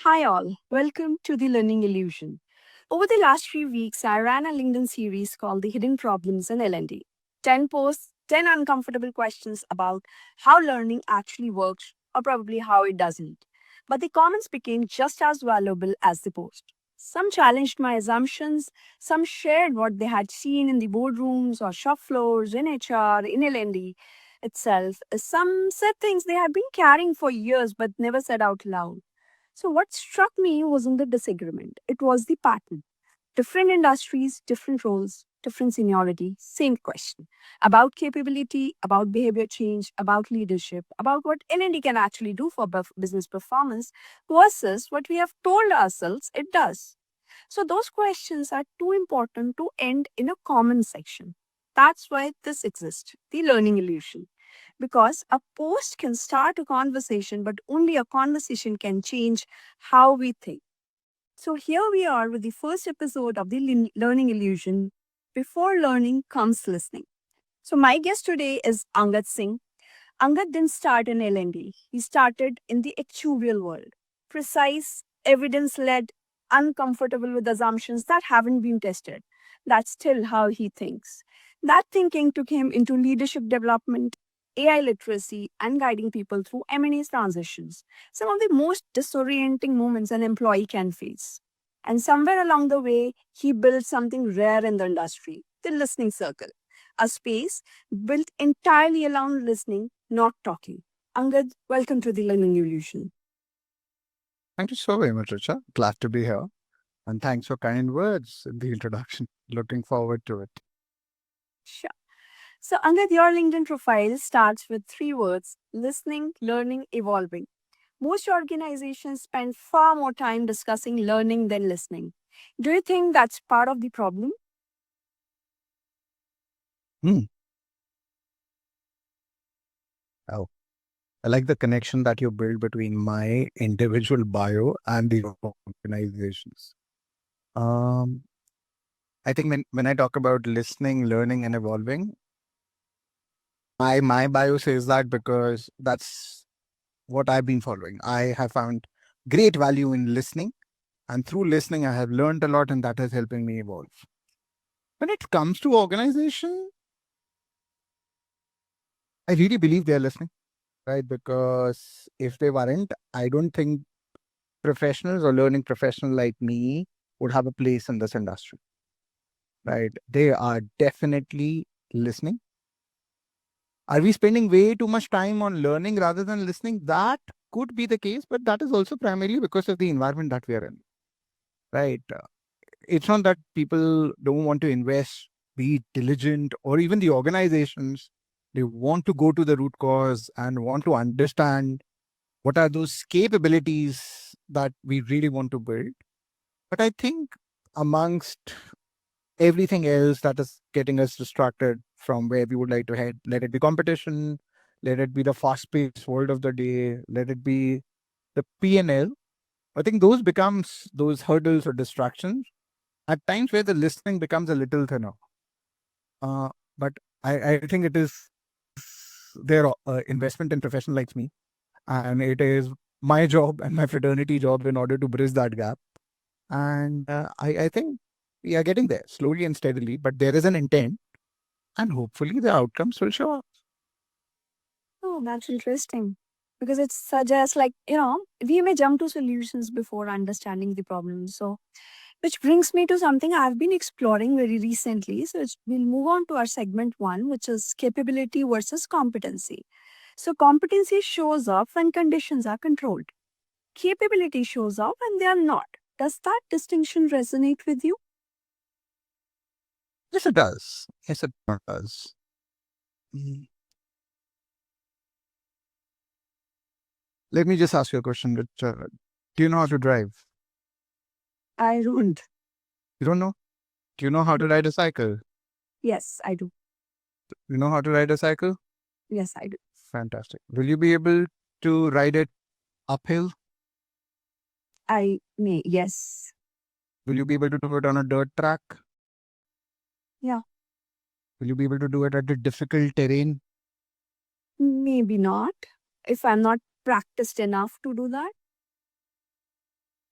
Hi, all. Welcome to the Learning Illusion. Over the last few weeks, I ran a LinkedIn series called The Hidden Problems in L&D. 10 posts, 10 uncomfortable questions about how learning actually works, or probably how it doesn't. But the comments became just as valuable as the post. Some challenged my assumptions, some shared what they had seen in the boardrooms or shop floors, in HR, in L&D itself. Some said things they had been carrying for years but never said out loud. So, what struck me wasn't the disagreement, it was the pattern. Different industries, different roles, different seniority, same question. About capability, about behavior change, about leadership, about what L&D can actually do for business performance versus what we have told ourselves it does. So, those questions are too important to end in a common section. That's why this exists, the learning illusion. Because a post can start a conversation, but only a conversation can change how we think. So, here we are with the first episode of the Learning Illusion. Before learning comes listening. So, my guest today is Angad Singh. Angad didn't start in L&D, he started in the actuarial world. Precise, evidence led, uncomfortable with assumptions that haven't been tested. That's still how he thinks. That thinking took him into leadership development, AI literacy, and guiding people through M&A transitions, some of the most disorienting moments an employee can face. And somewhere along the way, he built something rare in the industry, the listening circle, a space built entirely around listening, not talking. Angad, welcome to the Learning Illusion. Thank you so very much, Richa. Glad to be here. And thanks for kind words in the introduction. Looking forward to it. Sure. So, Angad, your LinkedIn profile starts with three words: listening, learning, evolving. Most organizations spend far more time discussing learning than listening. Do you think that's part of the problem? Hmm. Oh, I like the connection that you build between my individual bio and the organizations. Um, I think when I talk about listening, learning, and evolving, my bio says that because that's what I've been following. I have found great value in listening, and through listening, I have learned a lot, and that is helping me evolve. When it comes to organization, I really believe they are listening, right? Because if they weren't, I don't think professionals or learning professional like me would have a place in this industry, right? They are definitely listening. Are we spending way too much time on learning rather than listening? That could be the case, but that is also primarily because of the environment that we are in, right? It's not that people don't want to invest, be diligent, or even the organizations. They want to go to the root cause and want to understand what are those capabilities that we really want to build. But I think amongst everything else that is getting us distracted from where we would like to head, let it be competition, let it be the fast-paced world of the day, let it be the P&L. I think those becomes those hurdles or distractions at times where the listening becomes a little thinner. Uh, but I think it is their investment in professional like me, and it is my job and my fraternity job in order to bridge that gap. And I think we are getting there slowly and steadily, but there is an intent, and hopefully the outcomes will show up. Oh, that's interesting. Because it suggests, we may jump to solutions before understanding the problem. So, which brings me to something I've been exploring very recently. So, we'll move on to our segment one, which is capability versus competency. So, competency shows up when conditions are controlled, capability shows up when they are not. Does that distinction resonate with you? Yes, it does. Yes, it does. Mm. Let me just ask you a question, Richard. Do you know how to drive? I don't. You don't know? Do you know how to ride a cycle? Yes, I do. You know how to ride a cycle? Yes, I do. Fantastic. Will you be able to ride it uphill? I may. Yes. Will you be able to do it on a dirt track? Yeah. Will you be able to do it at a difficult terrain? Maybe not. If I'm not practiced enough to do that.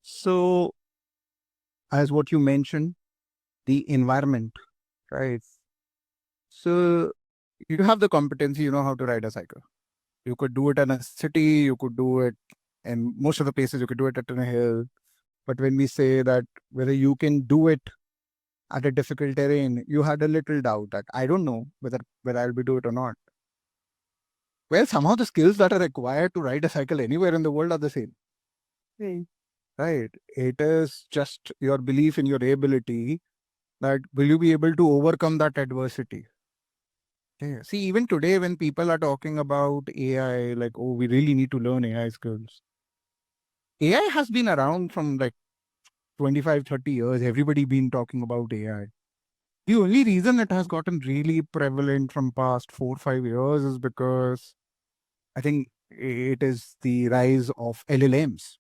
So, as what you mentioned, the environment, right? So, you have the competency, you know how to ride a cycle. You could do it in a city, you could do it in most of the places, you could do it at a hill. But when we say that whether you can do it at a difficult terrain, you had a little doubt that I don't know whether I'll be do it or not. Well, somehow the skills that are required to ride a cycle anywhere in the world are the same. Right. Right. It is just your belief in your ability that will you be able to overcome that adversity. Okay. See, even today when people are talking about AI, like, oh, we really need to learn AI skills. AI has been around from like 25, 30 years. Everybody been talking about AI. The only reason it has gotten really prevalent from past 4, 5 years is because I think it is the rise of LLMs,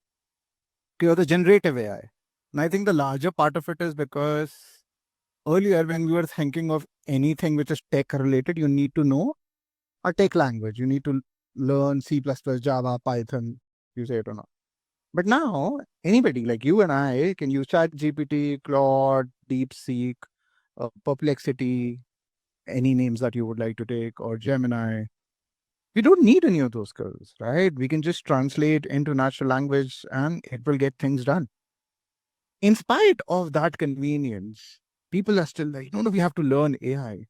okay, or the generative AI. And I think the larger part of it is because earlier when we were thinking of anything which is tech related, you need to know a tech language. You need to learn C++, Java, Python, you say it or not. But now anybody like you and I can use ChatGPT, Claude, DeepSeek, Perplexity, any names that you would like to take, or Gemini. We don't need any of those skills, right? We can just translate into natural language and it will get things done. In spite of that convenience, people are still like, no, no, we have to learn AI,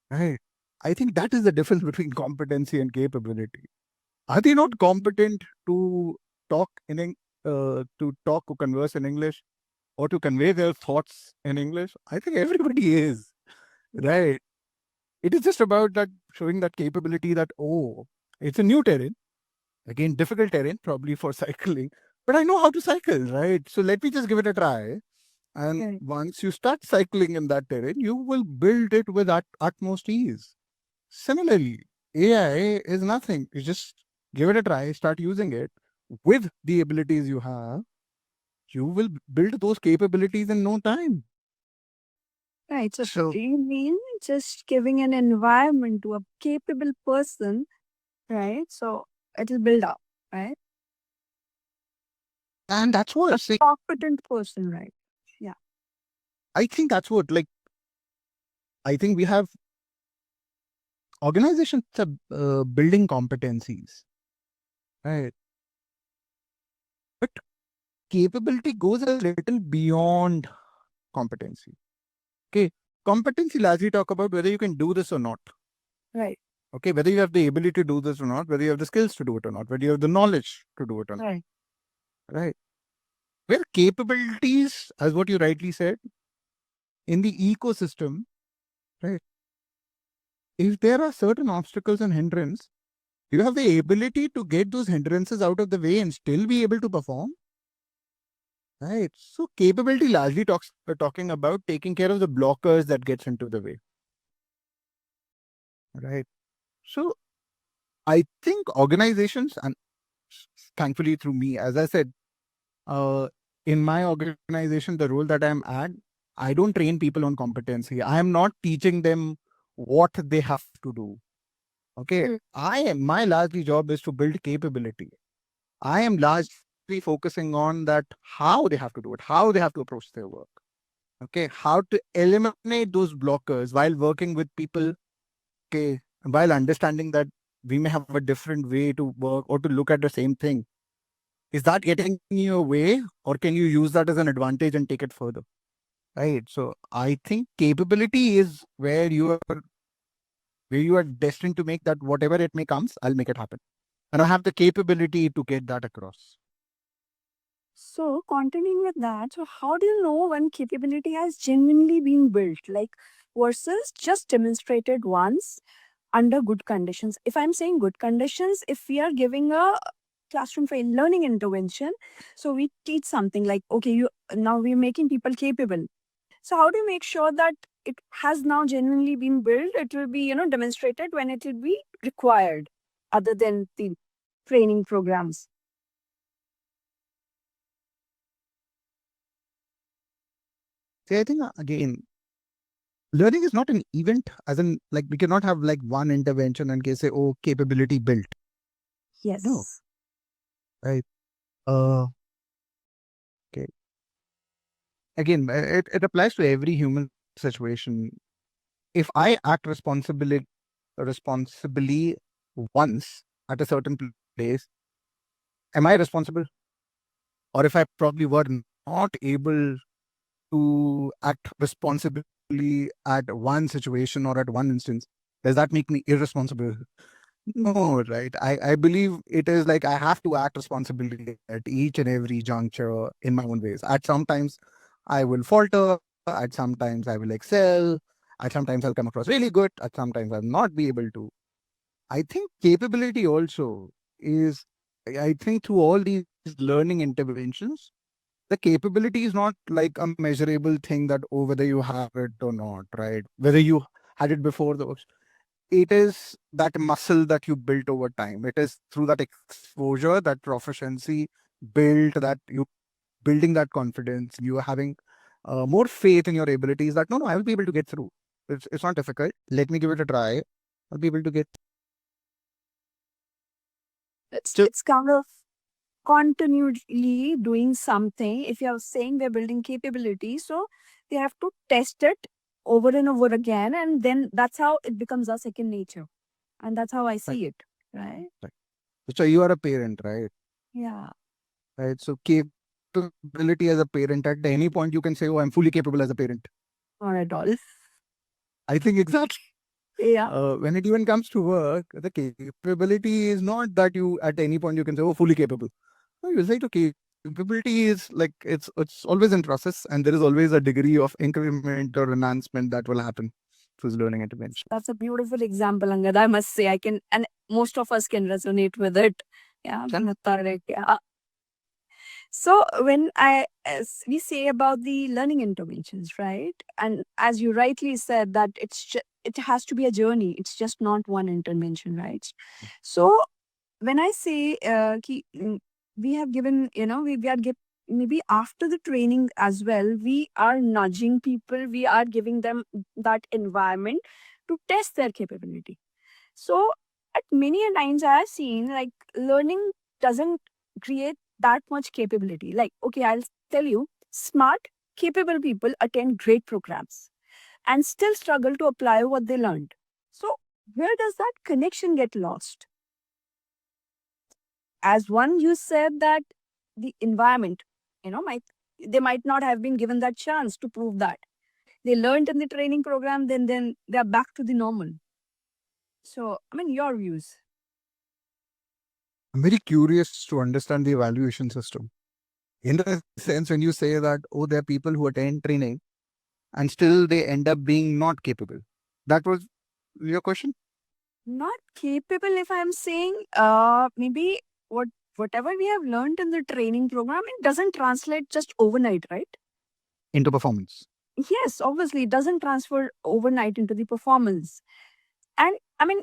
right? I think that is the difference between competency and capability. Are they not competent to talk to talk or converse in English or to convey their thoughts in English? I think everybody is, right? It is just about that showing that capability that, oh, it's a new terrain, again, difficult terrain, probably for cycling, but I know how to cycle, right? So let me just give it a try. And Right. once you start cycling in that terrain, you will build it with utmost ease. Similarly, AI is nothing. You just give it a try, start using it with the abilities you have. You will build those capabilities in no time. Right. So So, you mean just giving an environment to a capable person, right? So it will build up, right? and that's what, A see, competent person, right? Yeah. I think that's what, like, I think we have organizations are building competencies, right? But capability goes a little beyond competency. Okay. Competency largely talk about whether you can do this or not. Right. Okay. Whether you have the ability to do this or not, whether you have the skills to do it or not, whether you have the knowledge to do it or not. Right. Right. Where capabilities, as what you rightly said, in the ecosystem, right? If there are certain obstacles and hindrance, you have the ability to get those hindrances out of the way and still be able to perform. Right. So capability largely talking about taking care of the blockers that gets into the way. Right. So I think organizations, and thankfully through me, as I said, uh, in my organization, the role that I'm at, I don't train people on competency. I am not teaching them what they have to do. Okay. My largely job is to build capability. I am largely focusing on that how they have to do it, how they have to approach their work. Okay. How to eliminate those blockers while working with people. Okay. While understanding that we may have a different way to work or to look at the same thing. Is that getting in your way, or can you use that as an advantage and take it further? Right. So I think capability is where you are destined to make that whatever it may comes, I'll make it happen. And I have the capability to get that across. So continuing with that, so how do you know when capability has genuinely been built? Like versus just demonstrated once under good conditions. If I'm saying good conditions, if we are giving a classroom trained learning intervention, so we teach something like, okay, you now we're making people capable. So how do you make sure that it has now genuinely been built? It will be, demonstrated when it will be required, other than the training programs. See, I think again, learning is not an event, as in like we cannot have like one intervention and say, oh, capability built. No, Yes. right. Uh again, it applies to every human situation. If I act responsibly once at a certain place, am I responsible? Or if I probably were not able to act responsibly at one situation or at one instance, does that make me irresponsible? No, right. I believe it is like I have to act responsibly at each and every juncture in my own ways. At sometimes I will falter, at sometimes I will excel, at sometimes I'll come across really good, at sometimes I'll not be able to. I think capability also is, I think through all these learning interventions, the capability is not like a measurable thing that, oh, whether you have it or not, right? Whether you had it before those. It is that muscle that you built over time. It is through that exposure, that proficiency built, that you building that confidence, you are having more faith in your abilities that, no, I will be able to get through. It's not difficult. Let me give it a try. I'll be able to get. So It's kind of continually doing something. If you're saying they're building capability, so they have to test it over and over again, and then that's how it becomes a second nature. And that's how I right, see it, right? right. So you are a parent, right? Yeah, Right. So capability as a parent, at any point you can say, oh, I'm fully capable as a parent. not at all. I think exactly. Yeah, When it even comes to work, the capability is not that you at any point you can say, oh, fully capable. No, you say, okay, capability is like it's always in process, and there is always a degree of increment or enhancement that will happen through learning intervention. that's a beautiful example, Angad. I must say, I can, and most of us can resonate with it. Yeah, correct. Yeah. So when as we say about the learning interventions, right? And as you rightly said, that it has to be a journey. It's just not one intervention, right? So when I say we have given, we are give maybe after the training as well, we are nudging people, we are giving them that environment to test their capability. So at many a times I have seen like learning doesn't create that much capability. Like, okay, I'll tell you, smart, capable people attend great programs and still struggle to apply what they learned. So where does that connection get lost? As one, you said that the environment, might they might not have been given that chance to prove that. They learned in the training program, then they are back to the normal. So, I mean, your views. I'm very curious to understand the evaluation system. In the sense, when you say that, oh, there are people who attend training and still they end up being not capable. That was your question? Not capable, if I'm saying, maybe whatever we have learned in the training program, it doesn't translate just overnight, right? Into performance. Yes, obviously, it doesn't transfer overnight into the performance. And I mean,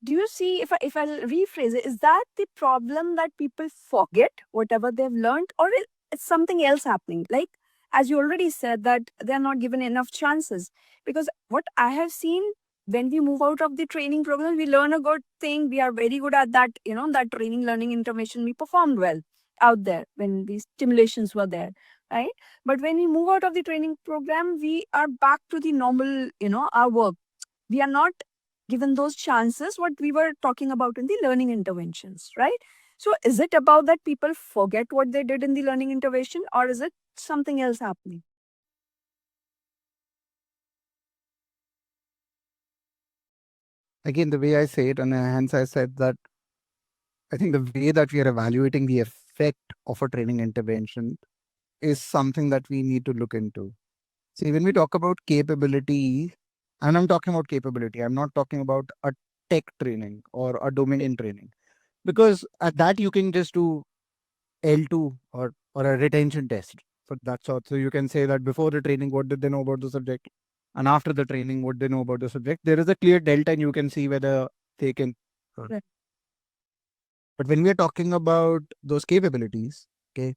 do you see, if I'll rephrase it, is that the problem that people forget whatever they've learned, or it's something else happening? Like, as you already said, that they're not given enough chances. Because what I have seen, when we move out of the training program, we learn a good thing. We are very good at that, that training, learning, information. We performed well out there when these stimulations were there, right? But when we move out of the training program, we are back to the normal, our work. We are not given those chances what we were talking about in the learning interventions, right? So is it about that people forget what they did in the learning intervention, or is it something else happening? Again, the way I say it, and hence I said that I think the way that we are evaluating the effect of a training intervention is something that we need to look into. See, when we talk about capability, and I'm talking about capability, I'm not talking about a tech training or a domain training, because at that you can just do L2 or a retention test for that sort. So you can say that before the training, what did they know about the subject? And after the training, what they know about the subject? There is a clear delta, and you can see whether they can. Right. But when we are talking about those capabilities, okay,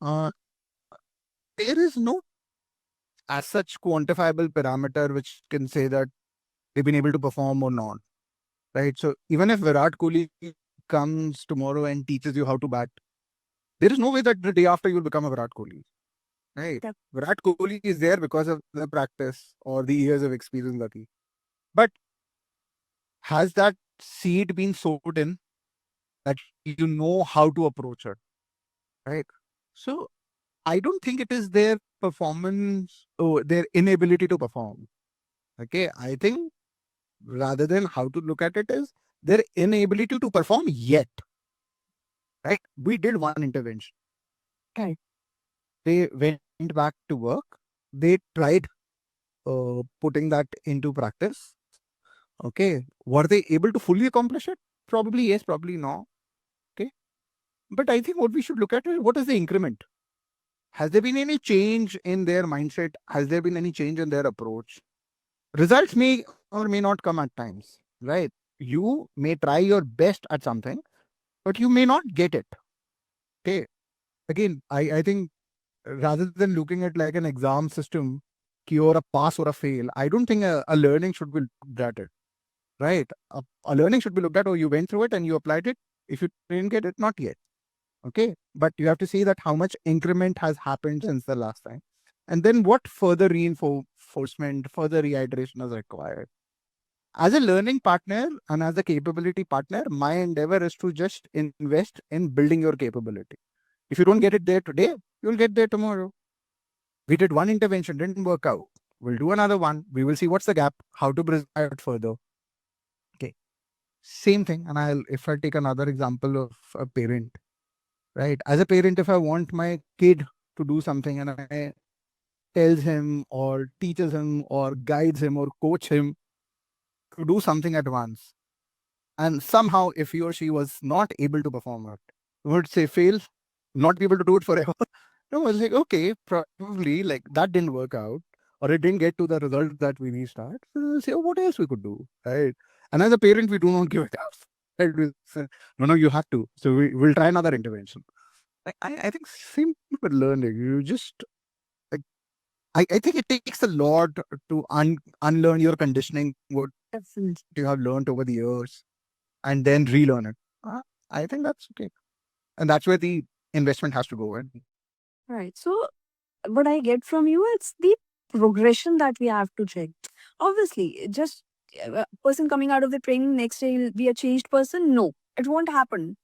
uh, there is no as such quantifiable parameter which can say that they've been able to perform or not, right? So even if Virat Kohli comes tomorrow and teaches you how to bat, there is no way that the day after you'll become a Virat Kohli. Right. Yep. Virat Kohli is there because of the practice or the years of experience that he. But has that seed been sowed in that you know how to approach it? Right. So I don't think it is their performance or their inability to perform. Okay. I think rather than how to look at it is their inability to perform yet. Right. We did one intervention. Right. They went back to work. They tried putting that into practice. Okay. Were they able to fully accomplish it? Probably yes, probably no. Okay. But I think what we should look at is what is the increment? Has there been any change in their mindset? Has there been any change in their approach? Results may or may not come at times, right? You may try your best at something, but you may not get it. Okay. Again, I think rather than looking at like an exam system, ki or a pass or a fail, I don't think a learning should be looked at it, right? A learning should be looked at, or you went through it and you applied it. If you didn't get it, not yet. Okay. But you have to see that how much increment has happened since the last time. And then what further reinforcement, further reiteration is required. As a learning partner and as a capability partner, my endeavor is to just invest in building your capability. If you don't get it there today, you'll get there tomorrow. We did one intervention, didn't work out. We'll do another one. We will see what's the gap, how to bridge it further. Okay. Same thing. And if I take another example of a parent, right? As a parent, if I want my kid to do something and I tells him or teaches him or guides him or coach him to do something at once, and somehow if he or she was not able to perform it, would say fail, not be able to do it forever. No, I was like, okay, probably like that didn't work out or it didn't get to the result that we restart. So we'll say, oh, what else we could do, right? And as a parent, we do not give it up. Right? We say, no, you have to. So we'll try another intervention. Like, I think same with learning. You just like I think it takes a lot to unlearn your conditioning, what Definitely. you have learned over the years, and then relearn it. I think that's okay. And that's where the investment has to go in. Right. So what I get from you, it's the progression that we have to check. Obviously, just a person coming out of the training next day will be a changed person. No, it won't happen.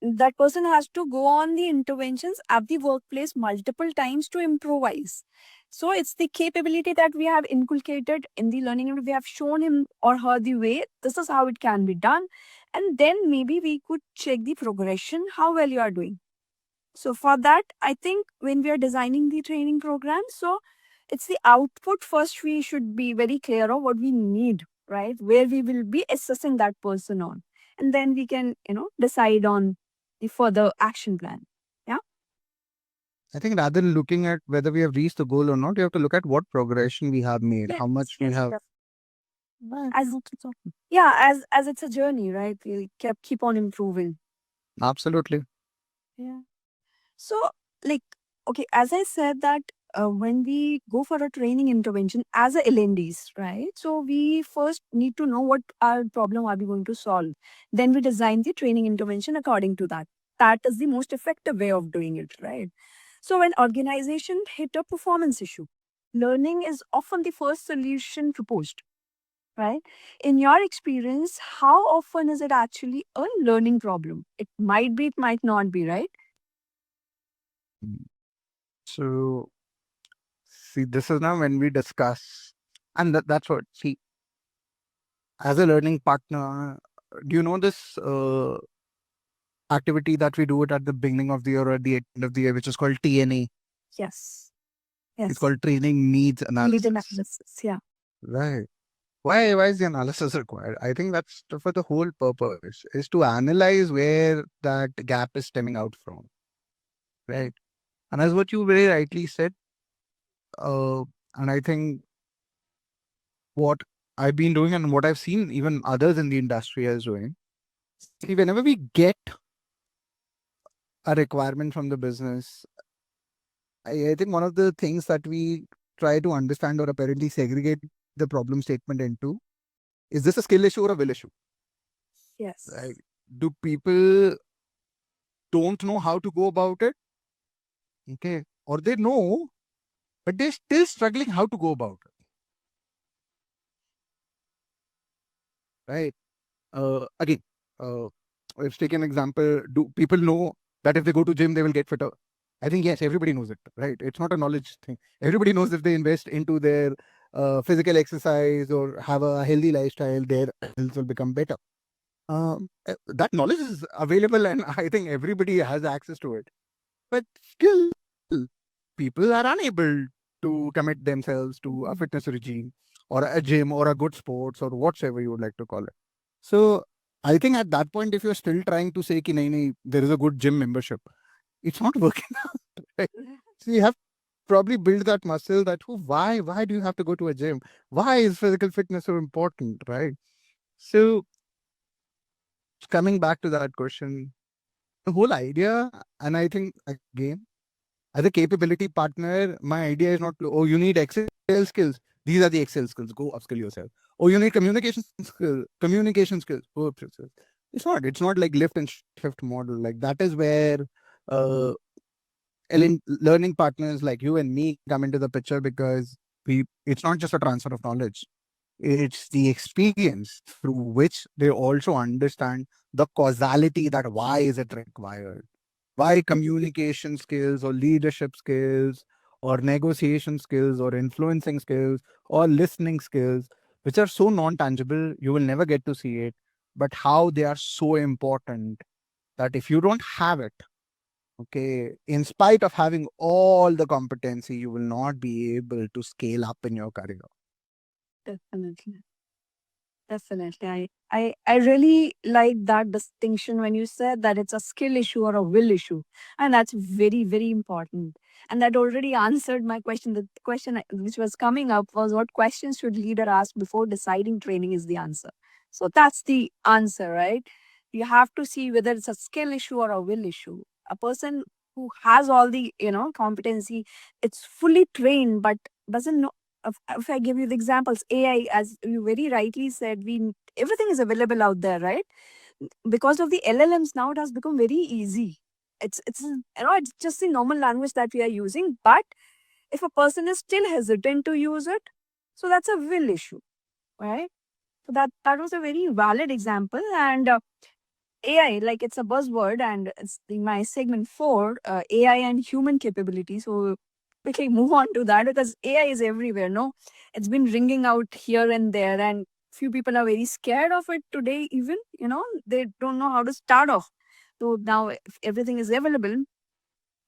That person has to go on the interventions at the workplace multiple times to improvise. So it's the capability that we have inculcated in the learning, and we have shown him or her the way. This is how it can be done, and then maybe we could check the progression, how well you are doing. So for that, I think when we are designing the training program, so it's the output first. We should be very clear of what we need, right? Where we will be assessing that person on, and then we can, decide on the further action plan. Yeah. I think rather than looking at whether we have reached the goal or not, you have to look at what progression we have made, how much we have. As yeah, as it's a journey, right? We keep on improving. Absolutely. Yeah. So, like, okay, as I said that when we go for a training intervention as a LNDs, right? So we first need to know what our problem are we going to solve. Then we design the training intervention according to that. That is the most effective way of doing it, right? So when organization hit a performance issue, learning is often the first solution proposed, right? In your experience, how often is it actually a learning problem? It might be, it might not be, right? So, see, this is now when we discuss, and that's what, see, as a learning partner, do you know this activity that we do it at the beginning of the year or at the end of the year, which is called TNA? Yes. It's Yes. called training needs Need analysis. analysis. Yeah. Right. Why is the analysis required? I think that's for the whole purpose is to analyze where that gap is stemming out from. Right. And as what you very rightly said, and I think what I've been doing and what I've seen even others in the industry is doing, see, whenever we get a requirement from the business, I think one of the things that we try to understand or apparently segregate the problem statement into is this a skill issue or a will issue? Yes. Right? Do people don't know how to go about it? Okay. Or they know, but they're still struggling how to go about it, right? Again, uh, let's take an example. Do people know that if they go to gym, they will get fitter? I think yes, everybody knows it, right? It's not a knowledge thing. Everybody knows if they invest into their physical exercise or have a healthy lifestyle, their health will become better. That knowledge is available, and I think everybody has access to it. But still, people are unable to commit themselves to a fitness regime or a gym or a good sports or whatever you would like to call it. So I think at that point, if you're still trying to say ki nahi, nahi, there is a good gym membership, it's not working out. Right? So you have probably build that muscle that why do you have to go to a gym? Why is physical fitness so important? Right. So coming back to that question, the whole idea, and I think again, as a capability partner, my idea is not to, oh, you need Excel skills. These are the Excel skills. Go upskill yourself. Oh, you need communication skills. Go upskill yourself. It's not like lift and shift model. Like that is where uh learning partners like you and me come into the picture, because it's not just a transfer of knowledge. It's the experience through which they also understand the causality, that why is it required, why communication skills or leadership skills or negotiation skills or influencing skills or listening skills, which are so non-tangible, you will never get to see it, but how they are so important, that if you don't have it, okay, in spite of having all the competency, you will not be able to scale up in your career. Definitely. Definitely. I really like that distinction when you said that it's a skill issue or a will issue. And that's very, very important. And that already answered my question. The question which was coming up was, what questions should leader ask before deciding training is the answer. So that's the answer, right? You have to see whether it's a skill issue or a will issue. A person who has all the, competency, it's fully trained, but doesn't know. If I give you the examples, AI, as you very rightly said, everything is available out there, right? Because of the LLMs now, it has become very easy. It's just the normal language that we are using. But if a person is still hesitant to use it, so that's a will issue, right? So that was a very valid example. And AI, like it's a buzzword, and it's in my segment 4, AI and human capability. So quickly move on to that, because AI is everywhere. No, it's been ringing out here and there, and few people are very scared of it today. Even they don't know how to start off. So now everything is available.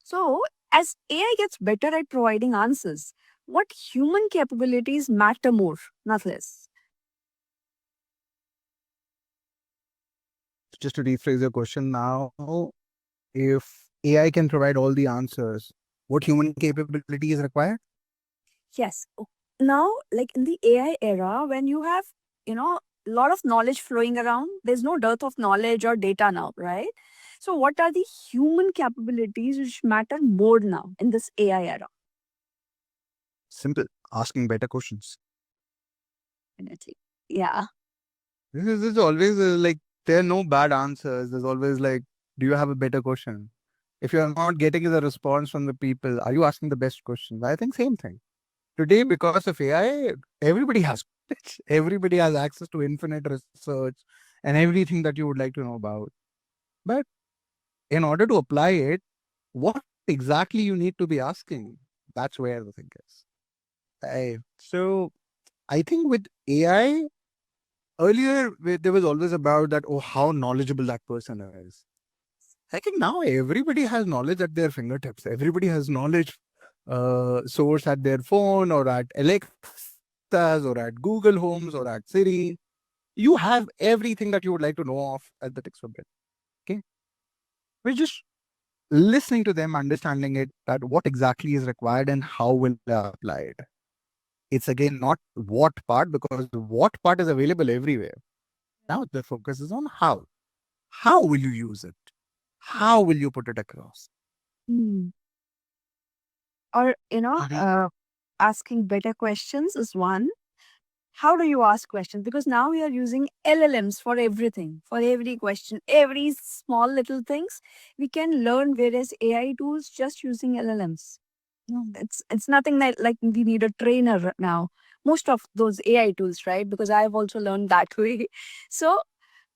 So as AI gets better at providing answers, what human capabilities matter more, not less? Just to rephrase your question now, if AI can provide all the answers, what human capability is required? Yes. Now, like in the AI era, when you have, a lot of knowledge flowing around, there's no dearth of knowledge or data now, right? So, what are the human capabilities which matter more now in this AI era? Simple, asking better questions. Definitely. Yeah. This is always like, there are no bad answers. There's always like, do you have a better question? If you're not getting the response from the people, are you asking the best questions? I think same thing. Today, because of AI, everybody has knowledge. Everybody has access to infinite research and everything that you would like to know about. But in order to apply it, what exactly you need to be asking? That's where the thing is. So I think with AI, earlier there was always about that, oh, how knowledgeable that person is. I think now everybody has knowledge at their fingertips. Everybody has knowledge source at their phone or at Alexas or at Google Homes or at Siri. You have everything that you would like to know of at the text of it. Okay. We're just listening to them, understanding it, that what exactly is required and how will I apply it. It's again not what part, because what part is available everywhere. Now the focus is on how. How will you use it? How will you put it across? Hmm. Or, Mhm. asking better questions is one. How do you ask questions? Because now we are using LLMs for everything, for every question, every small little things. We can learn various AI tools just using LLMs. It's nothing like we need a trainer now. Most of those AI tools, right? Because I've also learned that way. So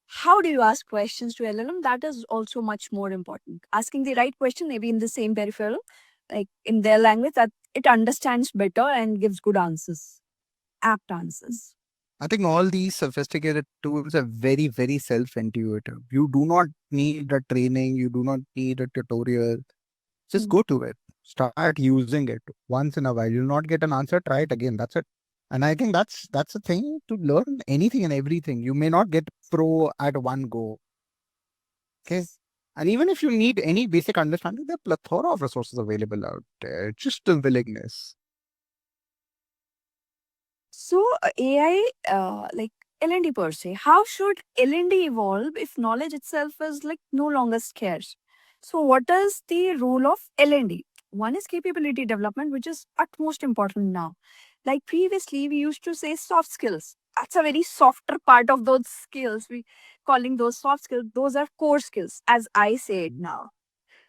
how do you ask questions to LLM? That is also much more important. Asking the right question, maybe in the same peripheral, like in their language, that it understands better and gives good answers, apt answers. I think all these sophisticated tools are very, very self-intuitive. You do not need a training, you do not need a tutorial. Just Mm. go to it. Start using it once in a while. You'll not get an answer, try it again. That's it. And I think that's a thing to learn anything and everything. You may not get pro at one go. Okay. And even if you need any basic understanding, there are plethora of resources available out there. Just the willingness. So AI, like L&D per se, how should L&D evolve if knowledge itself is like no longer scarce? So what is the role of L&D? One is capability development, which is utmost important now. Like previously, we used to say soft skills. That's a very softer part of those skills. We calling those soft skills. Those are core skills, as I say it now.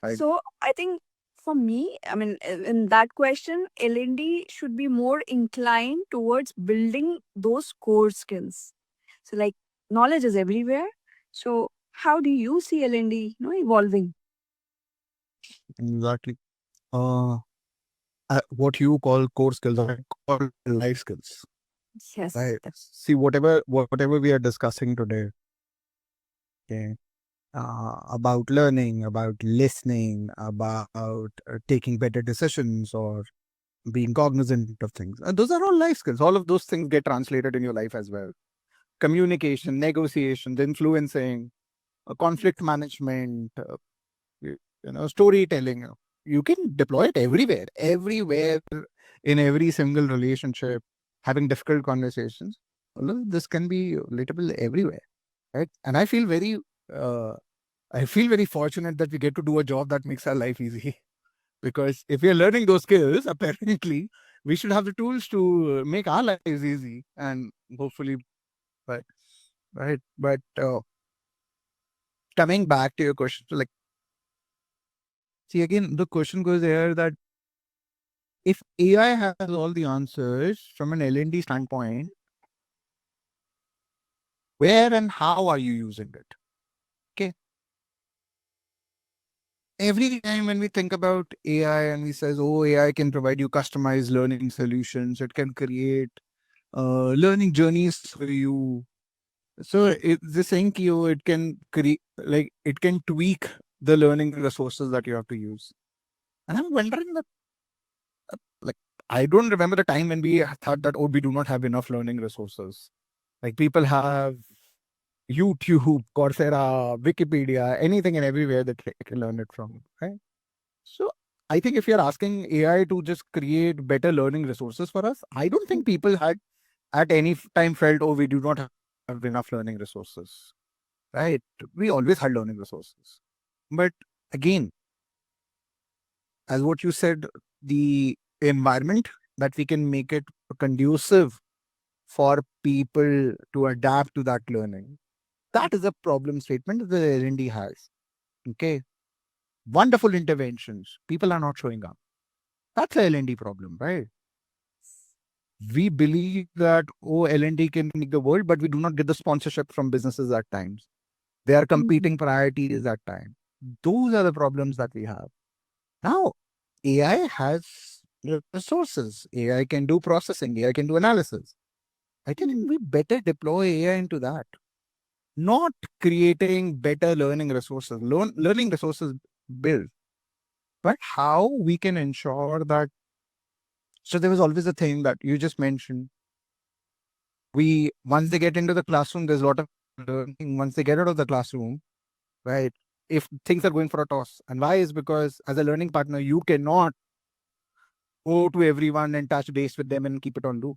Right. So I think for me, I mean, in that question, L&D should be more inclined towards building those core skills. So like knowledge is everywhere. So how do you see L&D, evolving? Exactly. Uh, what you call core skills, I call life skills. Yes. Right. See, whatever we are discussing today, okay, about learning, about listening, about taking better decisions or being cognizant of things. Those are all life skills. All of those things get translated in your life as well. Communication, negotiations, influencing, conflict management, storytelling. You can deploy it everywhere in every single relationship, having difficult conversations. All of this can be relatable everywhere, right? And uh, I feel very fortunate that we get to do a job that makes our life easy. Because if we are learning those skills, apparently we should have the tools to make our lives easy and hopefully, right, right. But coming back to your question, so like, see again, the question goes there that if AI has all the answers from an L&D standpoint, where and how are you using it? Okay. Every time when we think about AI and we says, oh, AI can provide you customized learning solutions, it can create learning journeys for you. So it's the saying, you it can create, like it can tweak the learning resources that you have to use. And I'm wondering that, like, I don't remember the time when we thought that, oh, we do not have enough learning resources. Like people have YouTube, Coursera, Wikipedia, anything and everywhere that they can learn it from, right? So I think if you're asking AI to just create better learning resources for us, I don't think people had at any time felt, oh, we do not have enough learning resources, right? We always had learning resources. But again, as what you said, the environment that we can make it conducive for people to adapt to that learning. That is a problem statement that the L&D has. Okay. Wonderful interventions. People are not showing up. That's a L&D problem, right? We believe that, oh, L&D can make the world, but we do not get the sponsorship from businesses at times. They are Mhm. competing priorities at time. Those are the problems that we have. Now, AI has resources. AI can do processing. AI can do analysis. I think we better deploy AI into that. Not creating better learning resources. Learning resources build, but how we can ensure that. So there was always a thing that you just mentioned. We once they get into the classroom, there's a lot of learning. Once they get out of the classroom, right? If things are going for a toss, and why is because as a learning partner, you cannot go to everyone and touch base with them and keep it on loop.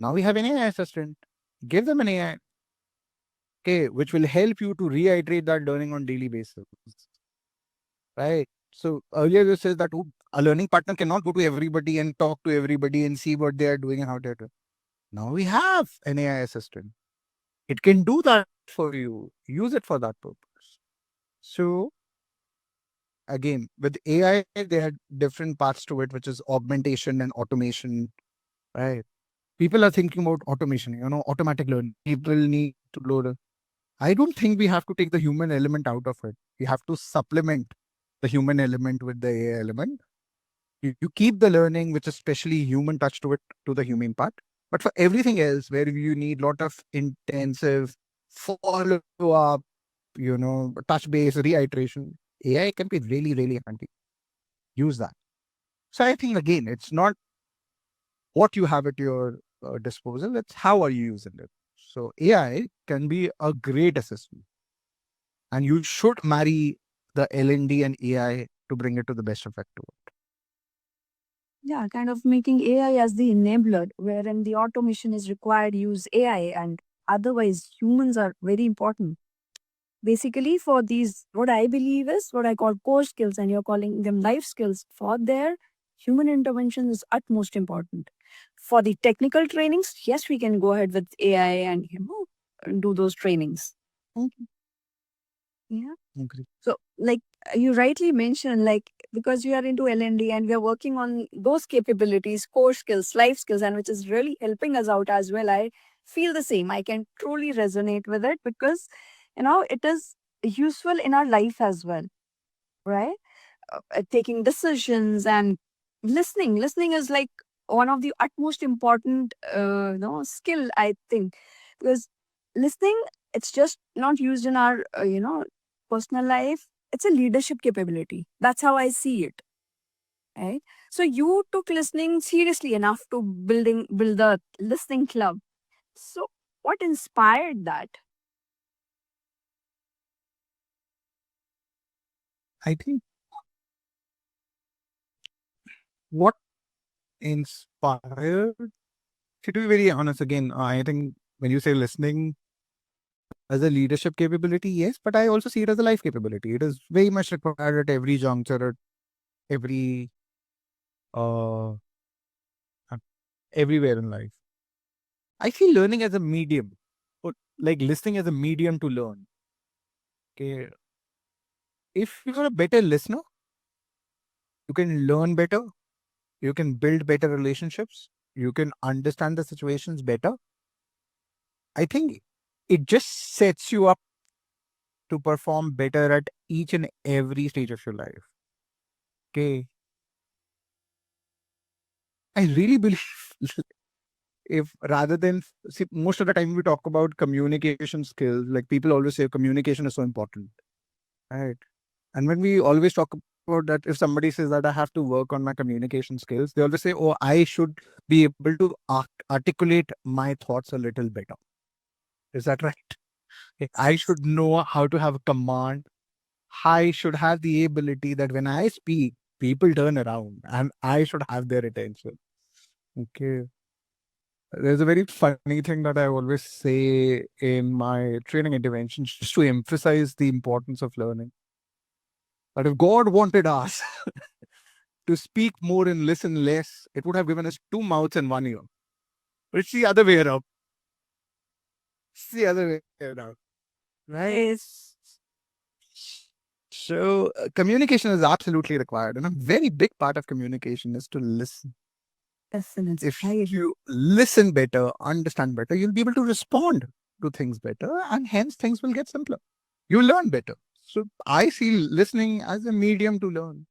Now we have an AI assistant. Give them an AI, okay, which will help you to reiterate that learning on daily basis, right? So earlier you said that, oh, a learning partner cannot go to everybody and talk to everybody and see what they are doing and how they're doing. Now we have an AI assistant. It can do that for you. Use it for that purpose. So again, with AI, there are different parts to it, which is augmentation and automation, right? People are thinking about automation, automatic learning. People need to learn. I don't think we have to take the human element out of it. We have to supplement the human element with the AI element. You keep the learning, which is especially human touch to it, to the human part. But for everything else, where you need a lot of intensive follow up, touch base, reiteration, AI can be really, really handy. Use that. So I think, again, it's not what you have at your disposal, it's how are you using it. So AI can be a great assistant, and you should marry the L&D and AI to bring it to the best effect to it. Yeah, kind of making AI as the enabler, wherein the automation is required, use AI, and otherwise humans are very important. Basically, for these, what I believe is what I call core skills, and you're calling them life skills. For their human intervention is utmost important. For the technical trainings, yes, we can go ahead with AI and do those trainings. Okay. Yeah. Agree. So, like you rightly mentioned, like because we are into L&D and we are working on those capabilities, core skills, life skills, and which is really helping us out as well. I feel the same. I can truly resonate with it because, it is useful in our life as well, right? Taking decisions and listening. Listening is like one of the utmost important, skill, I think, because listening, it's just not used in our, personal life. It's a leadership capability. That's how I see it. Right. So you took listening seriously enough to build the listening club. So what inspired that? I think what inspired, to be very honest, again, I think when you say listening as a leadership capability, yes, but I also see it as a life capability. It is very much required at every juncture, at every, uh, everywhere in life. I see learning as a medium, or like listening as a medium to learn. Okay. If you're a better listener, you can learn better, you can build better relationships, you can understand the situations better. I think it just sets you up to perform better at each and every stage of your life. Okay. I really believe if rather than see, most of the time we talk about communication skills, like people always say communication is so important. Right. And when we always talk about that, if somebody says that I have to work on my communication skills, they always say, oh, I should be able to articulate my thoughts a little better. Is that right? I should know how to have a command. I should have the ability that when I speak, people turn around and I should have their attention. Okay. There's a very funny thing that I always say in my training interventions just to emphasize the importance of learning. That if God wanted us to speak more and listen less, it would have given us two mouths and one ear. But it's the other way around. It's the other way around. Right? So, communication is absolutely required. And a very big part of communication is to listen. Definitely. If you listen better, understand better, you'll be able to respond to things better, and hence things will get simpler. You learn better. So, I see listening as a medium to learn.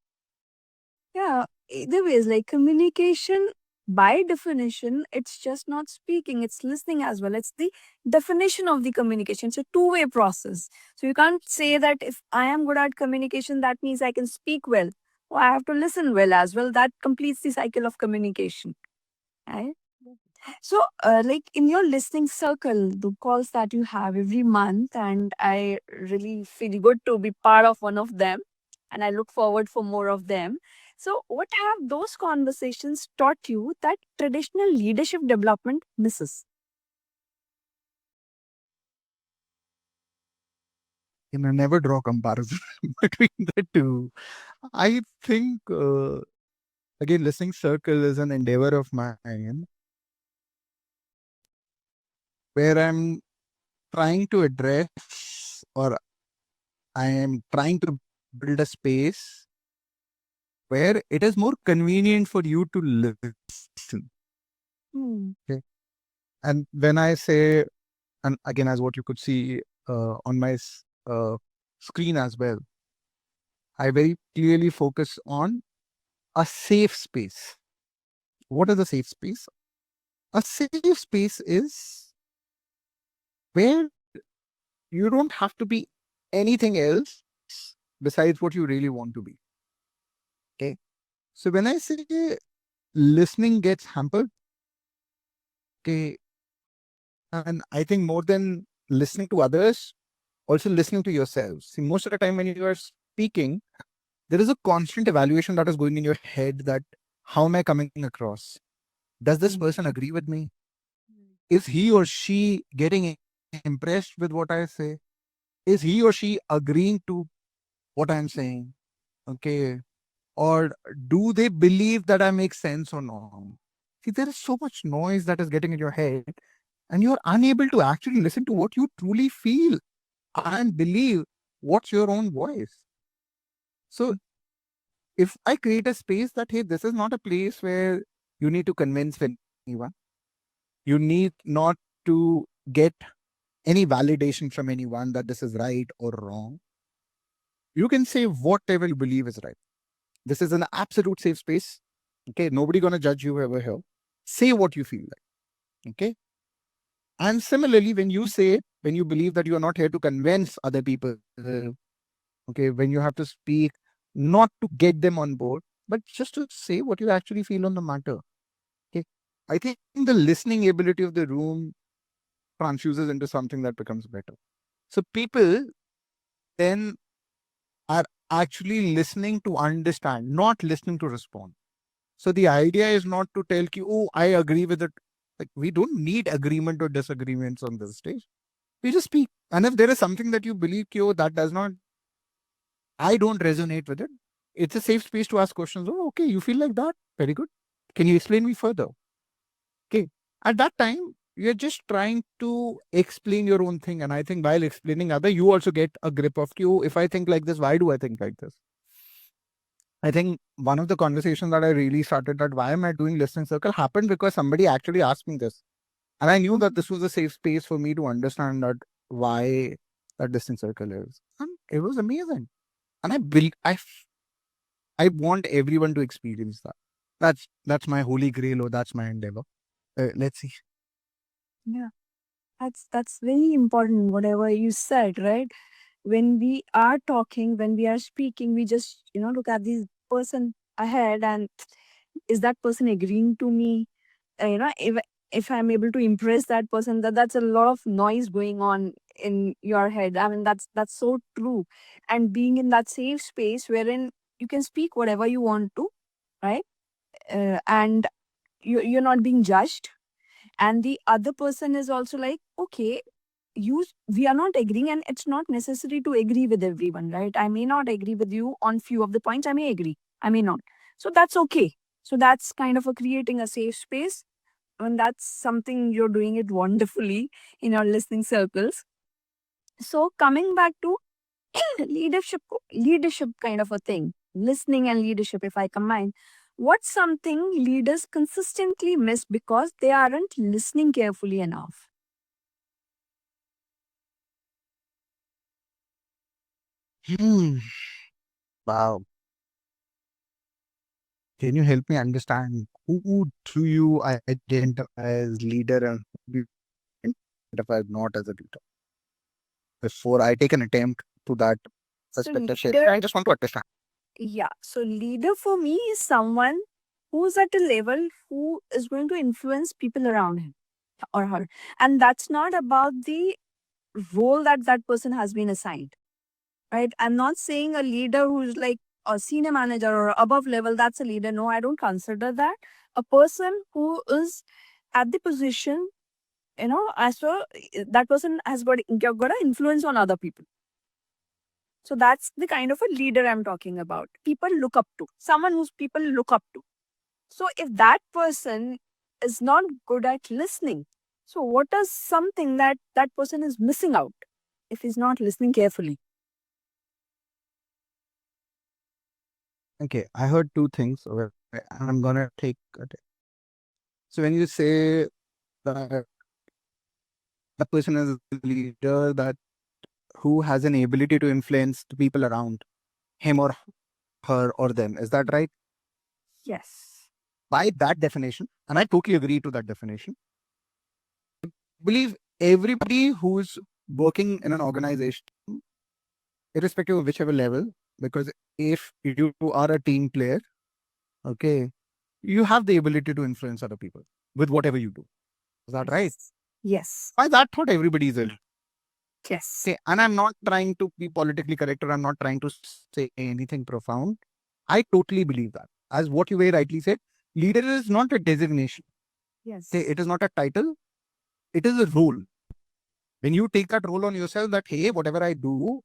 Yeah, either ways, like communication by definition, it's just not speaking, it's listening as well. It's the definition of the communication. It's a two-way process. So you can't say that if I am good at communication, that means I can speak well. Or I have to listen well as well. That completes the cycle of communication. Right? So, like in your listening circle, the calls that you have every month, and I really feel good to be part of one of them, and I look forward for more of them. So, what have those conversations taught you that traditional leadership development misses? Never draw comparison between the two. I think, again, listening circle is an endeavor of mine where I'm trying to address, or I am trying to build a space where it is more convenient for you to listen. Okay. And when I say, and again, as what you could see on my screen as well, I very clearly focus on a safe space. What is a safe space? A safe space is where you don't have to be anything else besides what you really want to be. Okay. So when I say listening gets hampered, okay, and I think more than listening to others, also listening to yourself. See, most of the time when you are speaking, there is a constant evaluation that is going in your head that how am I coming across? Does this person agree with me? Is he or she getting impressed with what I say? Is he or she agreeing to what I'm saying? Okay. Or do they believe that I make sense or not? See, there is so much noise that is getting in your head, and you're unable to actually listen to what you truly feel and believe what's your own voice. So if I create a space that, hey, this is not a place where you need to convince anyone, you need not to get any validation from anyone that this is right or wrong. You can say whatever you believe is right. This is an absolute safe space. Okay. Nobody gonna judge you over here. Say what you feel like. Okay. And similarly, when you believe that you are not here to convince other people, okay, when you have to speak, not to get them on board, but just to say what you actually feel on the matter. Okay. I think the listening ability of the room transfuses into something that becomes better. So people then are actually listening to understand, not listening to respond. So the idea is not to tell you, oh, I agree with it. Like, we don't need agreement or disagreements on this stage. We just speak. And if there is something that you believe, oh, that does not, I don't resonate with it, it's a safe space to ask questions. Oh, okay, you feel like that? Very good. Can you explain me further? Okay. At that time, you're just trying to explain your own thing. And I think while explaining other, you also get a grip of, you. If I think like this, why do I think like this? I think one of the conversations that I really started that why am I doing listening circle happened because somebody actually asked me this. And I knew that this was a safe space for me to understand that why that listening circle is. And it was amazing. And I want everyone to experience that. That's my holy grail, or that's my endeavor. Let's see. Yeah, that's very important. Whatever you said, right? When we are talking, when we are speaking, we just look at this person ahead, and is that person agreeing to me? If I'm able to impress that person, that's a lot of noise going on in your head. I mean, that's so true. And being in that safe space wherein you can speak whatever you want to, right? And you're not being judged, and the other person is also like, okay, we are not agreeing, and it's not necessary to agree with everyone, right? I may not agree with you on few of the points, I may agree, I may not. So that's okay. So that's kind of a creating a safe space, and that's something you're doing it wonderfully in your listening circles. So coming back to leadership kind of a thing, listening and leadership, if I combine, what's something leaders consistently miss because they aren't listening carefully enough? Hmm. Wow. Can you help me understand who do you identify as leader and who do you identify not as a leader? Before I take an attempt to that So perspective shift, leader, I just want to understand. yeah. So leader for me is someone who's at a level who is going to influence people around him or her, and that's not about the role that that person has been assigned, right? I'm not saying a leader who's like a senior manager or above level, that's a leader. No, I don't consider that. A person who is at the position, as well, that person has got an influence on other people. So that's the kind of a leader I'm talking about. People look up to, someone who's people look up to. So if that person is not good at listening, so what is something that that person is missing out if he's not listening carefully? Okay, I heard two things over there, and I'm gonna take it. So when you say that the person is a leader that who has an ability to influence the people around him or her or them, is that right? Yes. By that definition, and I totally agree to that definition, believe everybody who's working in an organization, irrespective of whichever level, because if you are a team player, okay, you have the ability to influence other people with whatever you do. Is that right? Yes. By that thought, everybody is in. Yes. Okay, and I'm not trying to be politically correct or I'm not trying to say anything profound. I totally believe that. As what you very rightly said, leader is not a designation. Yes. Okay, it is not a title. It is a role. When you take that role on yourself, that hey, whatever I do,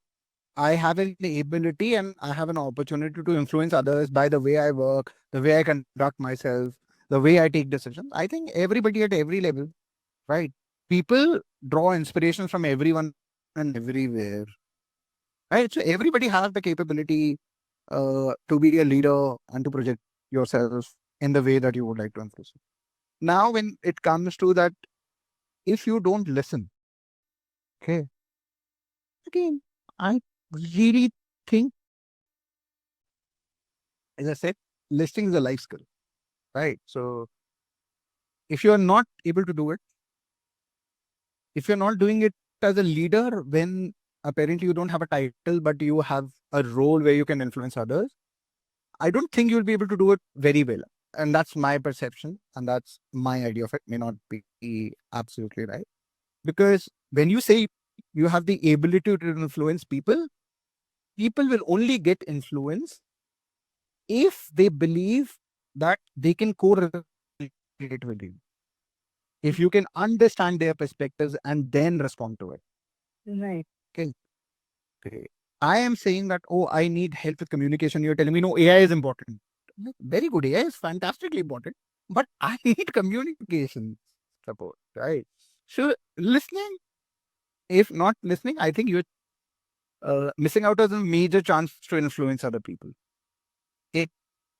I have an ability and I have an opportunity to influence others by the way I work, the way I conduct myself, the way I take decisions. I think everybody at every level, right? People draw inspiration from everyone and everywhere, right? So everybody has the capability to be a leader and to project yourself in the way that you would like to influence. Now, when it comes to that, if you don't listen, okay, again, I really think, as I said, listening is a life skill, right? So if you are not able to do it, if you're not doing it as a leader, when apparently you don't have a title, but you have a role where you can influence others, I don't think you'll be able to do it very well. And that's my perception, and that's my idea of it. May not be absolutely right. Because when you say you have the ability to influence people, people will only get influence if they believe that they can co-relate with you. If you can understand their perspectives and then respond to it. Right. Okay. Okay. I am saying that, oh, I need help with communication. You're telling me, no, AI is important. Very good. AI is fantastically important, but I need communication support, right? So, listening, if not listening, I think you're missing out on a major chance to influence other people. Okay.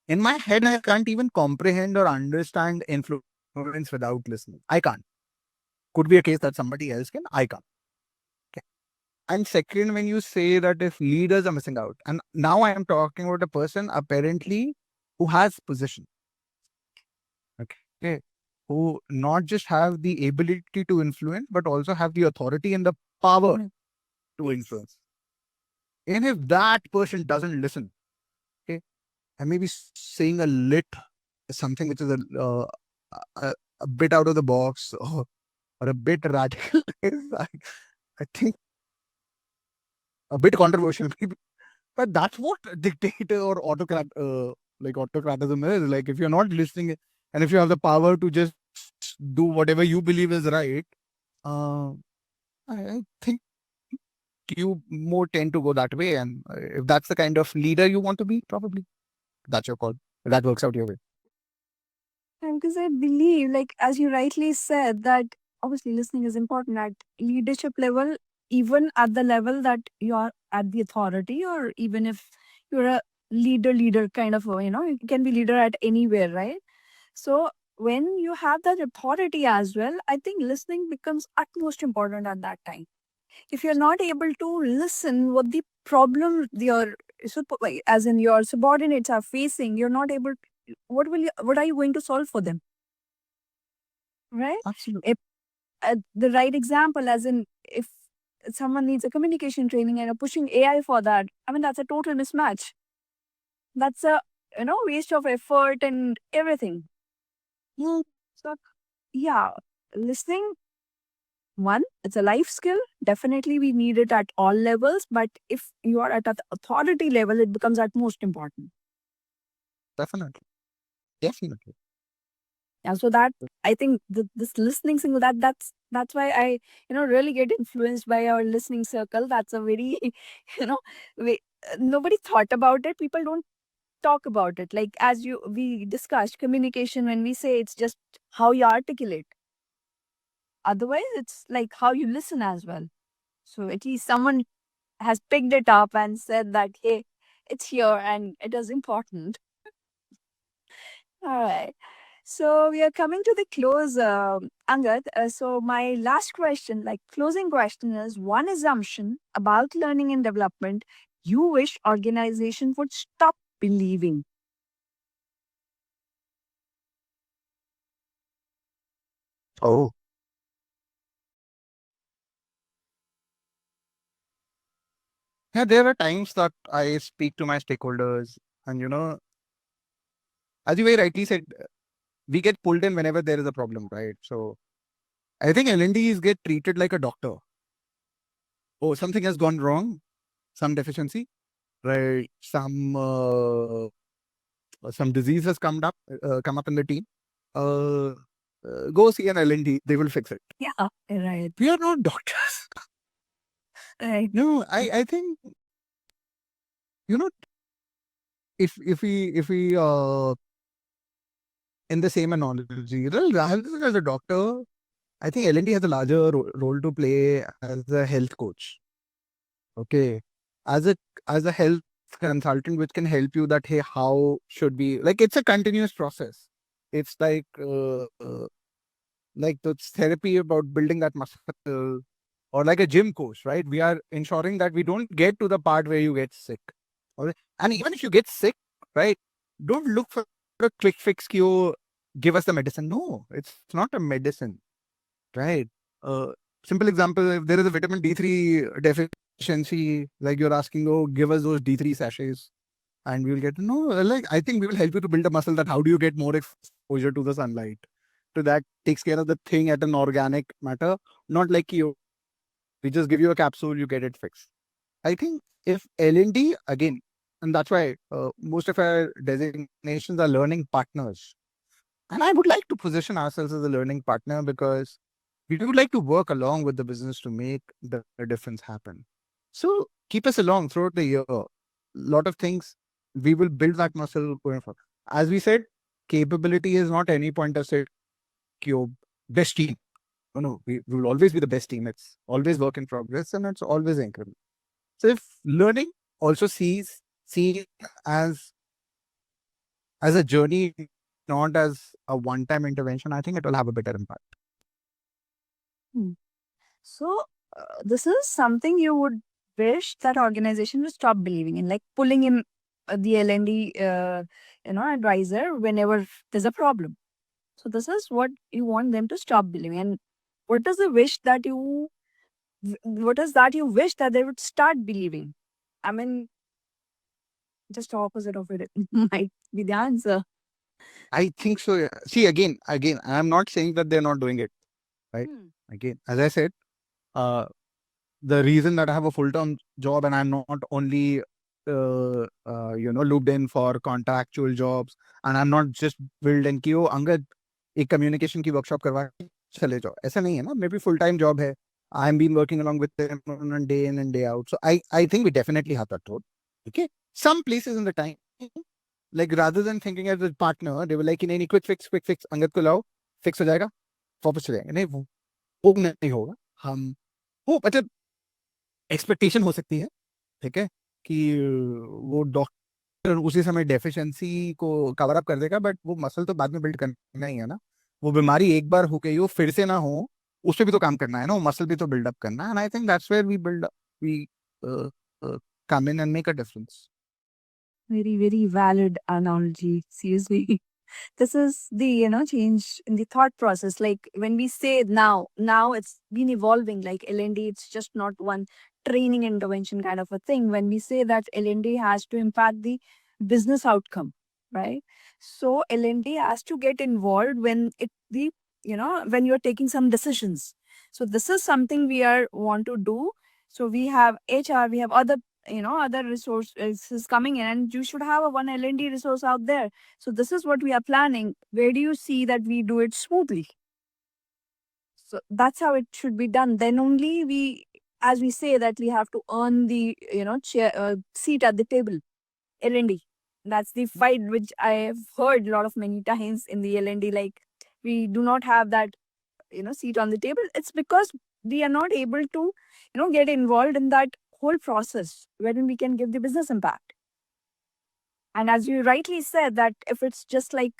In my head, I can't even comprehend or understand influence without listening. I can't. Could be a case that somebody else can. I can't. Okay. And second, when you say that if leaders are missing out, and now I am talking about a person apparently who has position, okay, who not just have the ability to influence, but also have the authority and the power to influence. And if that person doesn't listen, okay, and maybe saying a lit something which is a bit out of the box or a bit radical, I think a bit controversial, maybe. But that's what dictator or autocrat, like autocratism is. Like if you're not listening and if you have the power to just do whatever you believe is right, uh, I think you more tend to go that way. And if that's the kind of leader you want to be, probably that's your call. If that works out your way. And because I believe, like as you rightly said, that obviously listening is important at leadership level, even at the level that you're at the authority, or even if you're a leader kind of, you can be leader at anywhere, right? So when you have that authority as well, I think listening becomes utmost important at that time. If you're not able to listen what the problem your as in your subordinates are facing, you're not able to, what are you going to solve for them, right? Absolutely. If the right example, as in if someone needs a communication training and you're pushing AI for that, I mean that's a total mismatch. That's a waste of effort and everything. So yeah, listening, one, it's a life skill. Definitely, we need it at all levels. But if you are at an authority level, it becomes at most important. Definitely. Definitely. Yeah. So that I think this listening single that's why I really get influenced by our listening circle. That's a very you know we, nobody thought about it. People don't talk about it. Like as we discussed communication, when we say it's just how you articulate. Otherwise, it's like how you listen as well. So at least someone has picked it up and said that, hey, it's here and it is important. All right. So we are coming to the close, Angad. So my last question, like closing question, is one assumption about learning and development you wish organization would stop believing. Oh, yeah, there are times that I speak to my stakeholders, and as you very rightly said, we get pulled in whenever there is a problem, right? So I think L&Ds get treated like a doctor. Oh, something has gone wrong, some deficiency, right? Some disease has come up in the team. Uh, Go see an L&D, they will fix it. Yeah, right. We are not doctors. Right. No, I think you know if we in the same analogy, rather than as a doctor, I think L&D has a larger role to play as a health coach. Okay, as a health consultant, which can help you that, hey, how should we, like, it's a continuous process. It's like the therapy about building that muscle, or like a gym coach, right? We are ensuring that we don't get to the part where you get sick. Okay? And even if you get sick, right, don't look for a quick fix. You give us the medicine. No, it's not a medicine, right? Uh, Simple example: if there is a vitamin D3 deficiency, like you're asking, oh, give us those D3 sachets, and we will get to know. Like, I think we will help you to build a muscle. That how do you get more exposure to the sunlight? To that takes care of the thing at an organic matter, not like you. We just give you a capsule, you get it fixed. I think if L&D again, and that's why most of our designations are learning partners. And I would like to position ourselves as a learning partner because we would like to work along with the business to make the difference happen. So keep us along throughout the year. A lot of things, we will build that muscle going forward. As we said, capability is not any point of say, your best team. No, we will always be the best team. It's always work in progress and it's always increment. So if learning also see as a journey, not as a one-time intervention, I think it will have a better impact. Hmm. So this is something you would wish that organization would stop believing in, like pulling in the L&D, advisor whenever there's a problem. So this is what you want them to stop believing. And what is the wish that you what is that you wish that they would start believing? I mean, just opposite of it might be the answer. I think so. Yeah. See, again, I'm not saying that they're not doing it, right? Hmm. Again, as I said, uh, the reason that I have a full-time job and I'm not only, looped in for contractual jobs, and I'm not just building कि ओ अंगद एक communication की workshop करवा के चले जाओ, ऐसा नहीं है ना. Maybe full-time job है. I'm been working along with them on day in and day out. So I think we definitely have that role. Okay, some places in the time, like rather than thinking as a partner, they were like, नहीं नहीं, quick fix, Angad को लाओ, fix हो जाएगा, वापस चले जाएंगे. नहीं, वो नहीं होगा. हम वो मतलब एक्सपेक्टेशन हो सकती है, ठीक है, कि वो डॉक्टर उसी समय डेफिशिएंसी को कवर अप कर देगा, बट वो मसल तो बाद में बिल्ड करना ही है ना. वो बीमारी एक बार हो गई, वो फिर से ना हो, उस पे भी तो काम करना है ना. वो मसल भी तो बिल्डअप करना है. And I think that's where we come in and make a difference. Very, very valid analogy. Seriously. This is the change in the thought process, like when we say now it's been evolving, like L&D, it's just not one training intervention kind of a thing. When we say that L&D has to impact the business outcome, right? So L&D has to get involved when it the when you're taking some decisions. So this is something we are want to do. So we have HR, we have other other resources coming in, and you should have a one L&D resource out there. So this is what we are planning. Where do you see that we do it smoothly? So that's how it should be done. Then only we, as we say, that we have to earn the chair, seat at the table. L&D. That's the fight which I have heard a lot of many times in the L&D. Like we do not have that seat on the table. It's because we are not able to get involved in that whole process wherein we can give the business impact. And as you rightly said, that if it's just like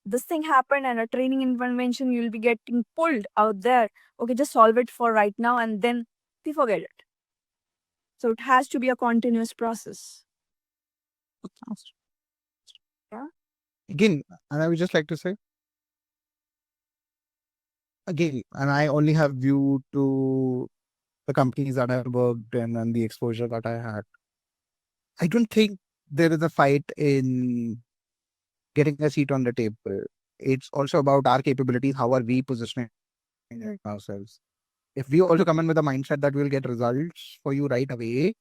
this thing happened and a training intervention, you'll be getting pulled out there. Okay, just solve it for right now and then we forget it. So it has to be a continuous process. Yeah. Again, and I would just like to say, again, and I only have view to the companies that I worked in and the exposure that I had. I don't think there is a fight in getting a seat on the table. It's also about our capabilities. How are we positioning ourselves? If we also come in with a mindset that we'll get results for you right away,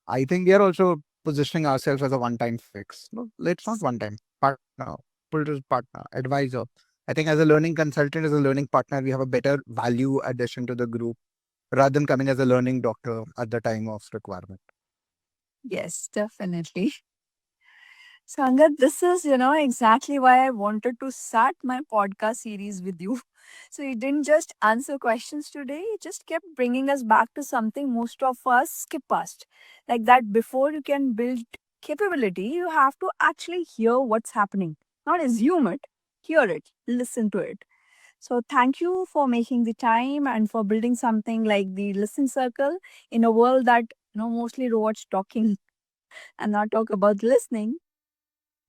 I think we are also positioning ourselves as a one-time fix. No, it's not one-time. Partner, partner, advisor. I think as a learning consultant, as a learning partner, we have a better value addition to the group rather than coming as a learning doctor at the time of requirement. Yes, definitely. So, Angad, this is, exactly why I wanted to start my podcast series with you. So, you didn't just answer questions today, you just kept bringing us back to something most of us skip past. Like that, before you can build capability, you have to actually hear what's happening, not assume it, hear it, listen to it. So, thank you for making the time and for building something like the Listen Circle in a world that, mostly robots talking and not talk about listening.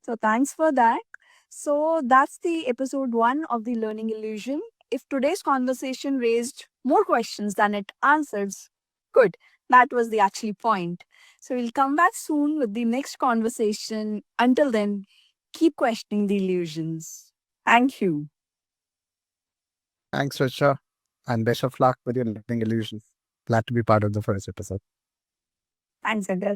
So thanks for that. So that's the episode 1 of the learning illusion. If today's conversation raised more questions than it answers, good. That was the actually point. So we'll come back soon with the next conversation. Until then, keep questioning the illusions. Thank you. Thanks, Richa, and best of luck with your learning illusions. Glad to be part of the first episode. Thanks, Agar.